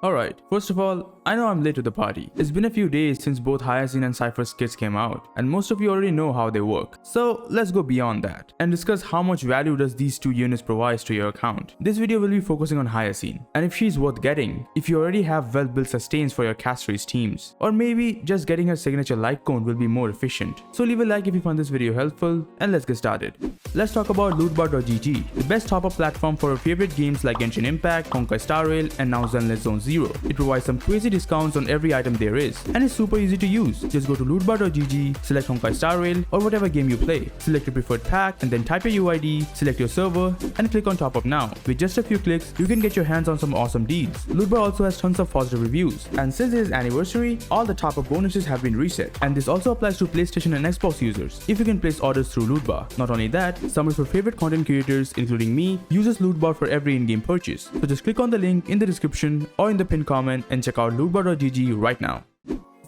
Alright, first of all, I know I'm late to the party. It's been a few days since both Hyacine and Cypher's kits came out, and most of you already know how they work. So let's go beyond that and discuss how much value does these two units provide to your account. This video will be focusing on Hyacine, and if she's worth getting, if you already have well-built sustains for your casteries teams, or maybe just getting her signature light cone will be more efficient. So leave a like if you found this video helpful, and let's get started. Let's talk about lootbar.gg, the best top-up platform for your favorite games like Genshin Impact, Honkai Star Rail, and now Zenless Zone Zero. It provides some crazy discounts on every item there is, and it's super easy to use. Just go to lootbar.gg, select Honkai Star Rail or whatever game you play, select your preferred pack, and then type your UID, select your server, and click on top up now. With just a few clicks, you can get your hands on some awesome deals. Lootbar also has tons of positive reviews, and since it is anniversary, all the top up bonuses have been reset, and this also applies to PlayStation and Xbox users if you can place orders through Lootbar. Not only that, some of your favorite content creators, including me, uses Lootbar for every in-game purchase. So just click on the link in the description or in the pinned comment and check out lootbar.gg right now.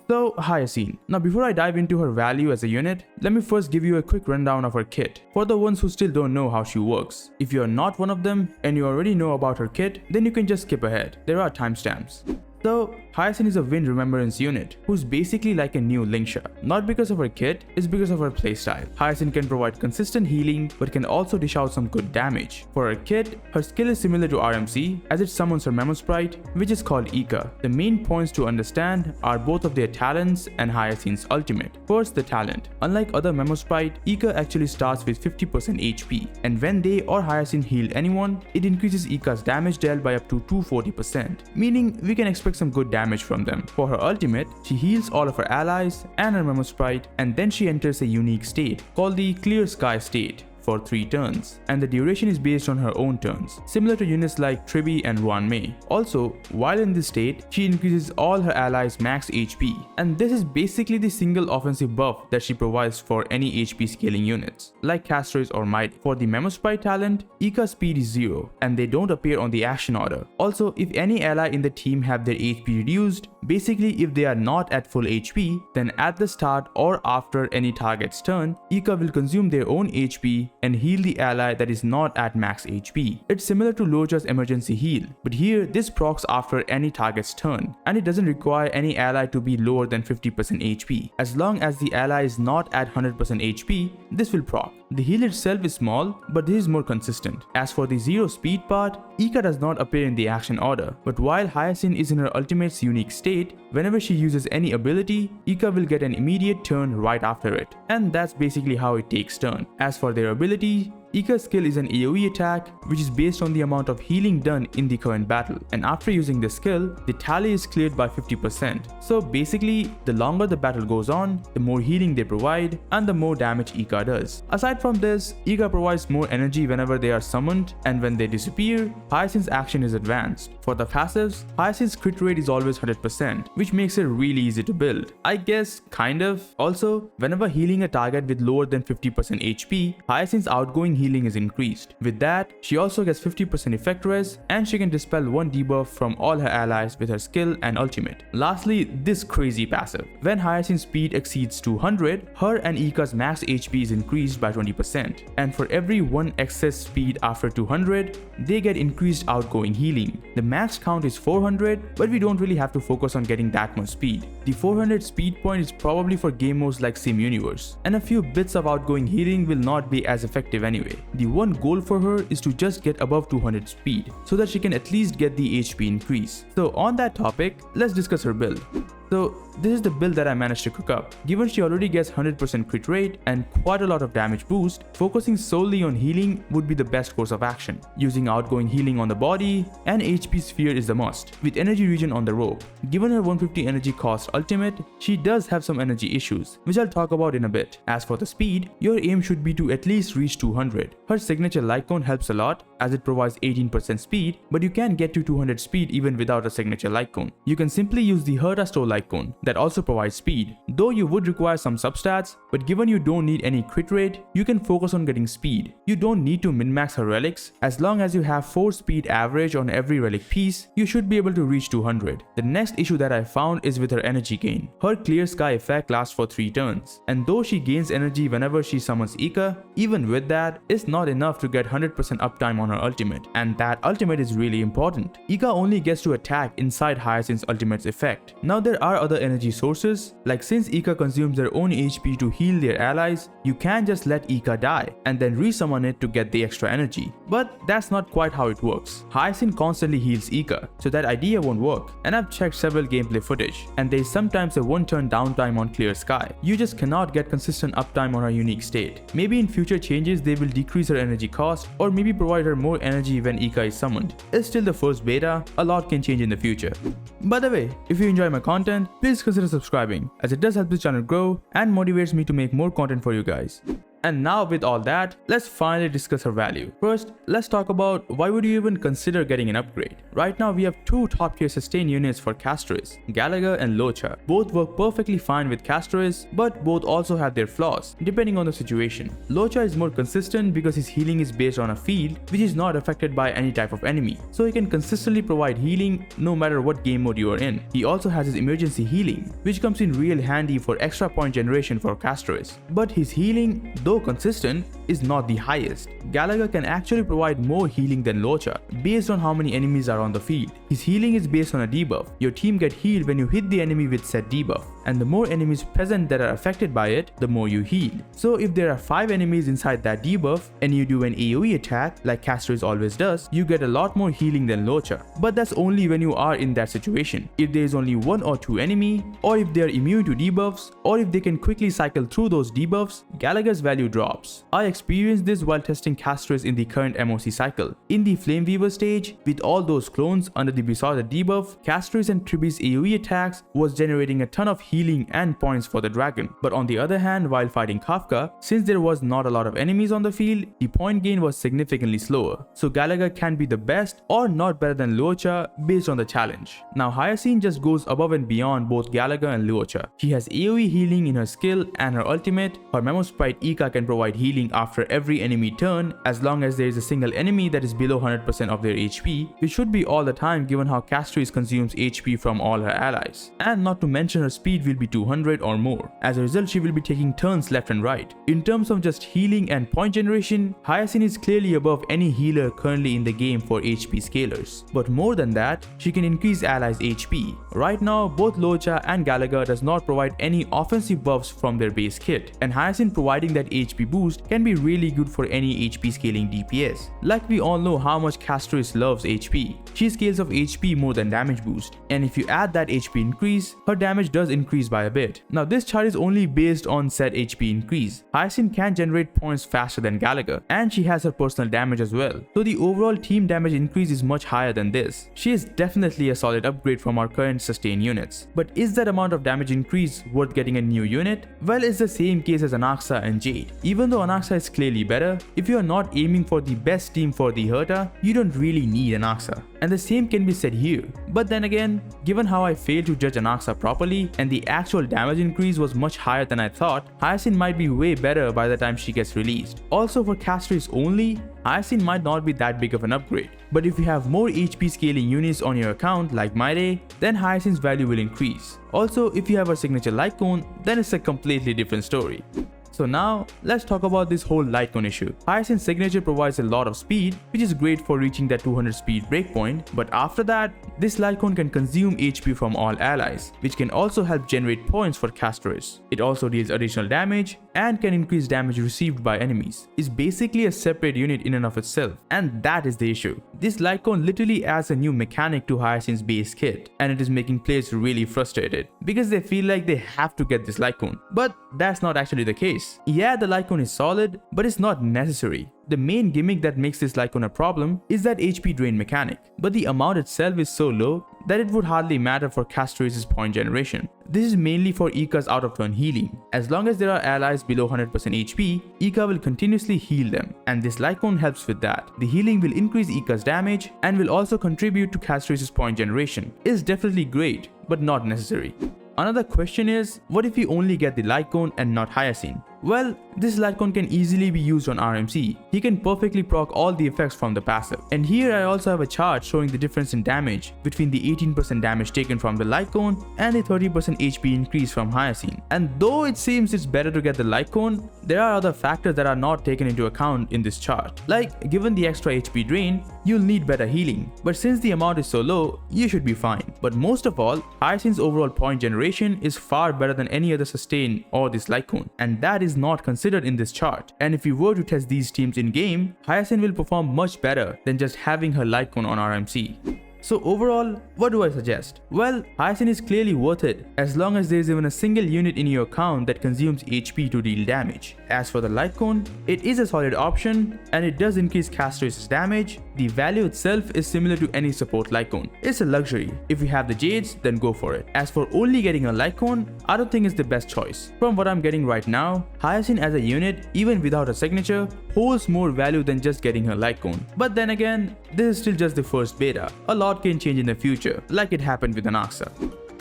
So, Hyacine. Now before I dive into her value as a unit, let me first give you a quick rundown of her kit, for the ones who still don't know how she works. If you are not one of them and you already know about her kit, then you can just skip ahead. There are timestamps. So, Hyacine is a Wind Remembrance unit, who's basically like a new Lingsha. Not because of her kit, it's because of her playstyle. Hyacine can provide consistent healing, but can also dish out some good damage. For her kit, her skill is similar to RMC, as it summons her Memo Sprite, which is called Ika. The main points to understand are both of their talents and Hyacine's ultimate. First, the talent. Unlike other Memo Sprite, Ika actually starts with 50% HP, and when they or Hyacine heal anyone, it increases Ika's damage dealt by up to 240%, meaning we can expect some good damage from them. For her ultimate, she heals all of her allies and her Memo Sprite, and then she enters a unique state called the Clear Sky state for 3 turns, and the duration is based on her own turns, similar to units like Tribi and Ruan Mei. Also, while in this state, she increases all her allies' max HP, and this is basically the single offensive buff that she provides for any HP scaling units, like Casters or Mighty. For the Memo Sprite talent, Ika's speed is 0, and they don't appear on the action order. Also, if any ally in the team have their HP reduced, basically if they are not at full HP, then at the start or after any target's turn, Ika will consume their own HP and heal the ally that is not at max HP. It's similar to Luocha's emergency heal, but here this procs after any target's turn, and it doesn't require any ally to be lower than 50% HP. As long as the ally is not at 100% HP, this will proc. The heal itself is small, but this is more consistent. As for the 0 speed part, Ika does not appear in the action order, but while Hyacine is in her ultimate's unique state, whenever she uses any ability, Ika will get an immediate turn right after it, and that's basically how it takes turn. As for their ability, Ika's skill is an AoE attack, which is based on the amount of healing done in the current battle, and after using this skill, the tally is cleared by 50%. So basically, the longer the battle goes on, the more healing they provide, and the more damage Ika does. Aside from this, Ika provides more energy whenever they are summoned, and when they disappear, Hyacine's action is advanced. For the passives, Hyacine's crit rate is always 100%, which makes it really easy to build. I guess, kind of. Also, whenever healing a target with lower than 50% HP, Hyacine's outgoing healing is increased. With that, she also gets 50% effect res, and she can dispel 1 debuff from all her allies with her skill and ultimate. Lastly, this crazy passive. When Hyacine's speed exceeds 200, her and Ika's max HP is increased by 20%, and for every 1 excess speed after 200, they get increased outgoing healing. The max count is 400, but we don't really have to focus on getting that much speed. The 400 speed point is probably for game modes like Sim Universe, and a few bits of outgoing healing will not be as effective anyway. The one goal for her is to just get above 200 speed, so that she can at least get the HP increase. So on that topic, let's discuss her build. So this is the build that I managed to cook up. Given she already gets 100% crit rate and quite a lot of damage boost, focusing solely on healing would be the best course of action. Using outgoing healing on the body and HP sphere is the must, with energy regen on the rope. Given her 150 energy cost ultimate, she does have some energy issues, which I'll talk about in a bit. As for the speed, your aim should be to at least reach 200. Her signature light cone helps a lot, as it provides 18% speed, but you can get to 200 speed even without a signature light cone. You can simply use the Herta light cone that also provides speed, though you would require some substats, but given you don't need any crit rate, you can focus on getting speed. You don't need to min-max her relics. As long as you have 4 speed average on every relic piece, you should be able to reach 200. The next issue that I found is with her energy gain. Her Clear Sky effect lasts for 3 turns, and though she gains energy whenever she summons Ika, even with that, it's not enough to get 100% uptime on on her ultimate, and that ultimate is really important. Ika only gets to attack inside Hyacine's ultimate's effect. Now there are other energy sources, like since Ika consumes their own HP to heal their allies, you can just let Ika die and then resummon it to get the extra energy. But that's not quite how it works. Hyacine constantly heals Ika, so that idea won't work, and I've checked several gameplay footage, and there's sometimes a one-turn downtime on clear sky. You just cannot get consistent uptime on her unique state. Maybe in future changes they will decrease her energy cost, or maybe provide her more energy when Ika is summoned. It's still the first beta, a lot can change in the future. By the way, if you enjoy my content, please consider subscribing, as it does help this channel grow and motivates me to make more content for you guys. And now with all that, let's finally discuss her value. First, let's talk about why would you even consider getting an upgrade. Right now we have two top tier sustain units for Castores, Gallagher and Luocha. Both work perfectly fine with Castores, but both also have their flaws, depending on the situation. Luocha is more consistent because his healing is based on a field which is not affected by any type of enemy, so he can consistently provide healing no matter what game mode you are in. He also has his emergency healing, which comes in real handy for extra point generation for Castores. But his healing, though consistent, is not the highest. Gallagher can actually provide more healing than Luocha based on how many enemies are on the field. His healing is based on a debuff. Your team get healed when you hit the enemy with said debuff, and the more enemies present that are affected by it, the more you heal. So if there are 5 enemies inside that debuff and you do an AoE attack like Castores always does, you get a lot more healing than Luocha. But that's only when you are in that situation. If there is only 1 or 2 enemy, or if they are immune to debuffs, or if they can quickly cycle through those debuffs, Gallagher's value drops. I experienced this while testing Castores in the current MOC cycle. In the Flameweaver stage, with all those clones under the Besotted debuff, Castores and Triby's AoE attacks was generating a ton of healing and points for the dragon. But on the other hand, while fighting Kafka, since there was not a lot of enemies on the field, the point gain was significantly slower. So Gallagher can be the best or not better than Luocha based on the challenge. Now Hyacine just goes above and beyond both Gallagher and Luocha. She has AoE healing in her skill and her ultimate. Her Memo Sprite Ika can provide healing after every enemy turn as long as there is a single enemy that is below 100% of their HP, which should be all the time given how Castores consumes HP from all her allies. And not to mention her speed will be 200 or more. As a result, she will be taking turns left and right. In terms of just healing and point generation, Hyacine is clearly above any healer currently in the game for HP scalers. But more than that, she can increase allies' HP. Right now, both Luocha and Gallagher does not provide any offensive buffs from their base kit, and Hyacine providing that HP boost can be really good for any HP scaling DPS. Like we all know how much Castores loves HP. She scales of HP more than damage boost, and if you add that HP increase, her damage does increase by a bit. Now this chart is only based on said HP increase. Hyacine can generate points faster than Gallagher, and she has her personal damage as well, so the overall team damage increase is much higher than this. She is definitely a solid upgrade from our current sustain units. But is that amount of damage increase worth getting a new unit? Well, it's the same case as Anaxa and Jade. Even though Anaxa is clearly better, if you are not aiming for the best team for the Herta, you don't really need Anaxa. And the same can be said here. But then again, given how I failed to judge Anaxa properly and the actual damage increase was much higher than I thought, Hyacine might be way better by the time she gets released. Also for Castores only, Hyacine might not be that big of an upgrade. But if you have more HP scaling units on your account like Myre, then Hyacine's value will increase. Also, if you have a signature light cone, then it's a completely different story. So now, let's talk about this whole light cone issue. Hyacine's signature provides a lot of speed, which is great for reaching that 200 speed breakpoint, but after that, this light cone can consume HP from all allies, which can also help generate points for Castores. It also deals additional damage and can increase damage received by enemies. It's basically a separate unit in and of itself, and that is the issue. This light cone literally adds a new mechanic to Hyacine's base kit, and it is making players really frustrated because they feel like they have to get this light cone. But that's not actually the case. Yeah, the light cone is solid, but it's not necessary. The main gimmick that makes this light cone a problem is that HP drain mechanic, but the amount itself is so low that it would hardly matter for Castores' point generation. This is mainly for Ika's out of turn healing. As long as there are allies below 100% HP, Ika will continuously heal them, and this light cone helps with that. The healing will increase Ika's damage and will also contribute to Castores' point generation. It's definitely great, but not necessary. Another question is, what if you only get the light cone and not Hyacine? Well, this Litecoin can easily be used on RMC. He can perfectly proc all the effects from the passive. And here I also have a chart showing the difference in damage between the 18% damage taken from the Litecoin and the 30% HP increase from Hyacine. And though it seems it's better to get the Litecoin, there are other factors that are not taken into account in this chart. Like, given the extra HP drain, you'll need better healing. But since the amount is so low, you should be fine. But most of all, Hyacine's overall point generation is far better than any other sustain or this Litecoin, and that is not considered in this chart. And if you were to test these teams in game, Hyacine will perform much better than just having her Litecoin on RMC. So overall, what do I suggest? Well, Hyacine is clearly worth it as long as there is even a single unit in your account that consumes HP to deal damage. As for the Litecoin, it is a solid option and it does increase cast race's damage. The value itself is similar to any support Litecoin. It's a luxury. If you have the Jades, then go for it. As for only getting a Litecoin, I don't think it's the best choice. From what I'm getting right now, Hyacine as a unit, even without a signature, holds more value than just getting her Litecoin. But then again, this is still just the first beta. A lot can change in the future, like it happened with Anaxa.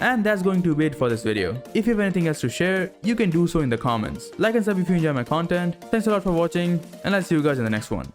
And that's going to be it for this video. If you have anything else to share, you can do so in the comments. Like and sub if you enjoy my content. Thanks a lot for watching, and I'll see you guys in the next one.